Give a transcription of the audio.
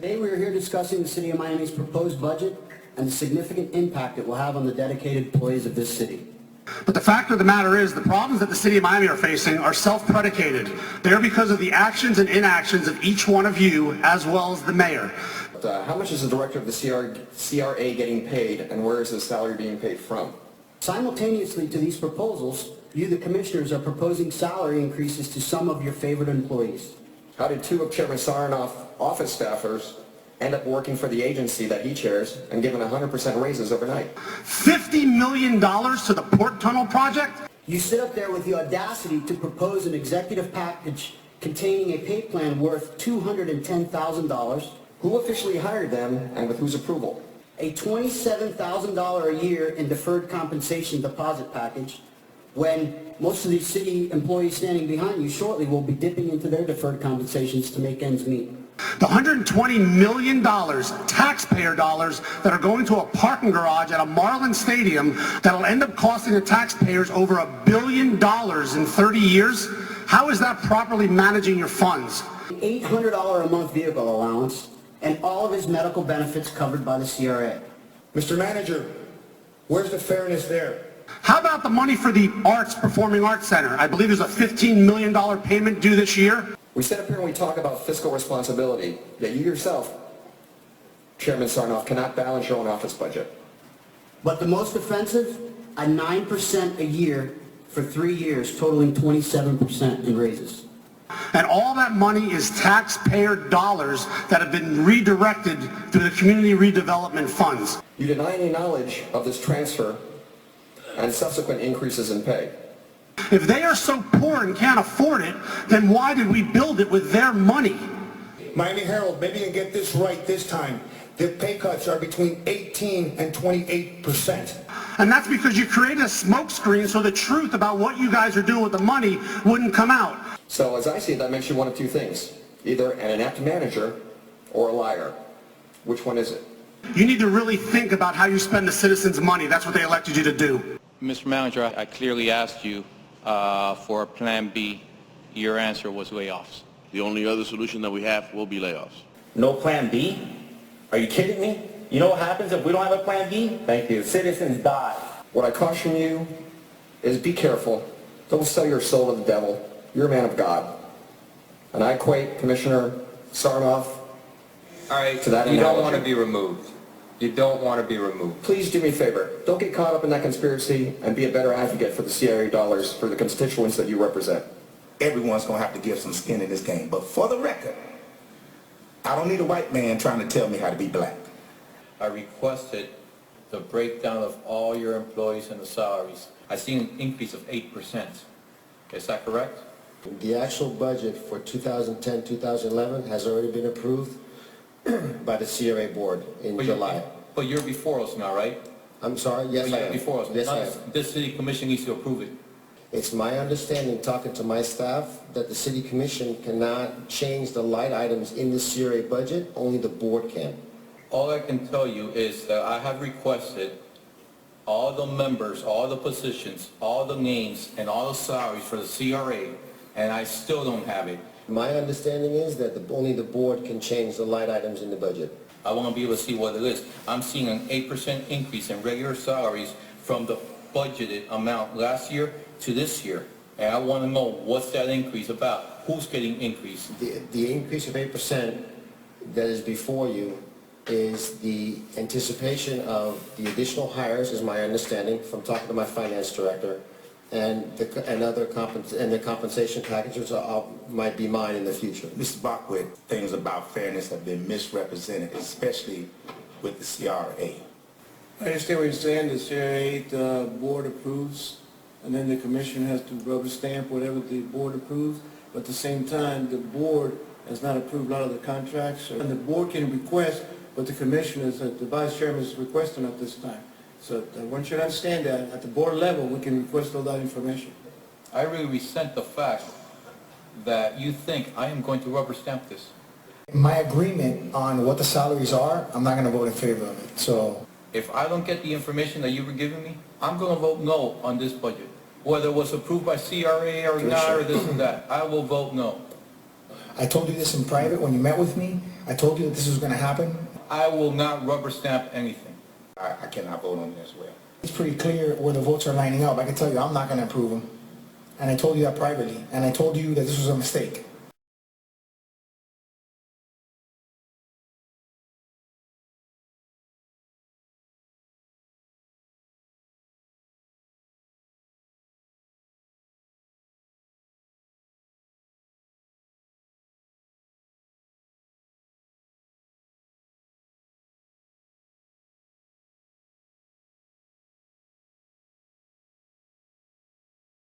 Today we are here discussing the City of Miami's proposed budget and the significant impact it will have on the dedicated employees of this city. But the fact of the matter is the problems that the City of Miami are facing are self-predicated. They're because of the actions and inactions of each one of you as well as the mayor. How much is the director of the CRA getting paid, and where is his salary being paid from? Simultaneously to these proposals, you, the commissioners, are proposing salary increases to some of your favorite employees. How did two of Chairman Sarnoff's office staffers end up working for the agency that he chairs and given 100% raises overnight? $50 million to the Port Tunnel project? You sit up there with the audacity to propose an executive package containing a pay plan worth $210,000, Who officially hired them and with whose approval? a $27,000 a year in deferred compensation deposit package, when most of these city employees standing behind you shortly will be dipping into their deferred compensations to make ends meet. The $120 million, taxpayer dollars, that are going to a parking garage at a Marlins stadium that'll end up costing the taxpayers over $1 billion in 30 years? How is that properly managing your funds? $800 a month vehicle allowance, and all of his medical benefits covered by the CRA. Mr. Manager, where's the fairness there? How about the money for the Performing Arts Center? I believe there's a $15 million payment due this year. We sit up here and we talk about fiscal responsibility, yet you yourself, Chairman Sarnoff, cannot balance your own office budget. But the most offensive, a 9% a year for 3 years, totaling 27% in raises. And all that money is taxpayer dollars that have been redirected through the community redevelopment funds. You deny any knowledge of this transfer and subsequent increases in pay. If they are so poor and can't afford it, then why did we build it with their money? Miami Herald, maybe you can get this right this time. The pay cuts are between 18 and 28%. And that's because you created a smokescreen so the truth about what you guys are doing with the money wouldn't come out. So as I see it, that makes you one of two things. Either an inept manager or a liar. Which one is it? You need to really think about how you spend the citizens' money. That's what they elected you to do. Mr. Manager, I clearly asked you for a Plan B. Your answer was layoffs. The only other solution that we have will be layoffs. No plan B? Are you kidding me? You know what happens if we don't have a plan B? Thank you. Citizens die. What I caution you is be careful. Don't sell your soul to the devil. You're a man of God. And I equate Commissioner Sarnoff All right, to that you don't analogy. want to be removed. You don't want to be removed. Please do me a favor. Don't get caught up in that conspiracy and be a better advocate for the CRA dollars for the constituents that you represent. Everyone's going to have to give some skin in this game. But for the record, I don't need a white man trying to tell me how to be black. I requested the breakdown of all your employees and the salaries. I see an increase of 8%. Is that correct? The actual budget for 2010-2011 has already been approved by the CRA board in July. But you're before us now, right? I'm sorry? Yes, I You're am. before us. Yes, Now I am. this city commission needs to approve it. It's my understanding, talking to my staff, that the city commission cannot change the line items in the CRA budget. Only the board can. All I can tell you is that I have requested all the members, all the positions, all the names, and all the salaries for the CRA, and I still don't have it. My understanding is that only the board can change the line items in the budget. I want to be able to see what it is. I'm seeing an 8% increase in regular salaries from the budgeted amount last year to this year. And I want to know what's that increase about? Who's getting increased? The increase of 8% that is before you is the anticipation of the additional hires, is my understanding from talking to my finance director, and the compensation packages might be mine in the future. Mr. Bockwit, things about fairness have been misrepresented, especially with the CRA. I understand what you're saying. The CRA, the board approves, and then the commission has to rubber stamp whatever the board approves. But at the same time, the board has not approved a lot of the contracts, and the board can request what the commissioners, the vice chairman is requesting at this time. So I want you to understand that at the board level, we can request all that information. I really resent the fact that you think I am going to rubber stamp this. My agreement on what the salaries are, I'm not going to vote in favor of it. So If I don't get the information that you were giving me, I'm going to vote no on this budget. Whether it was approved by CRA or not or this and that, I will vote no. I told you this in private when you met with me. I told you that this was going to happen. I will not rubber stamp anything. I cannot vote on it as well. It's pretty clear where the votes are lining up. I can tell you I'm not going to approve them. And I told you that privately. And I told you that this was a mistake.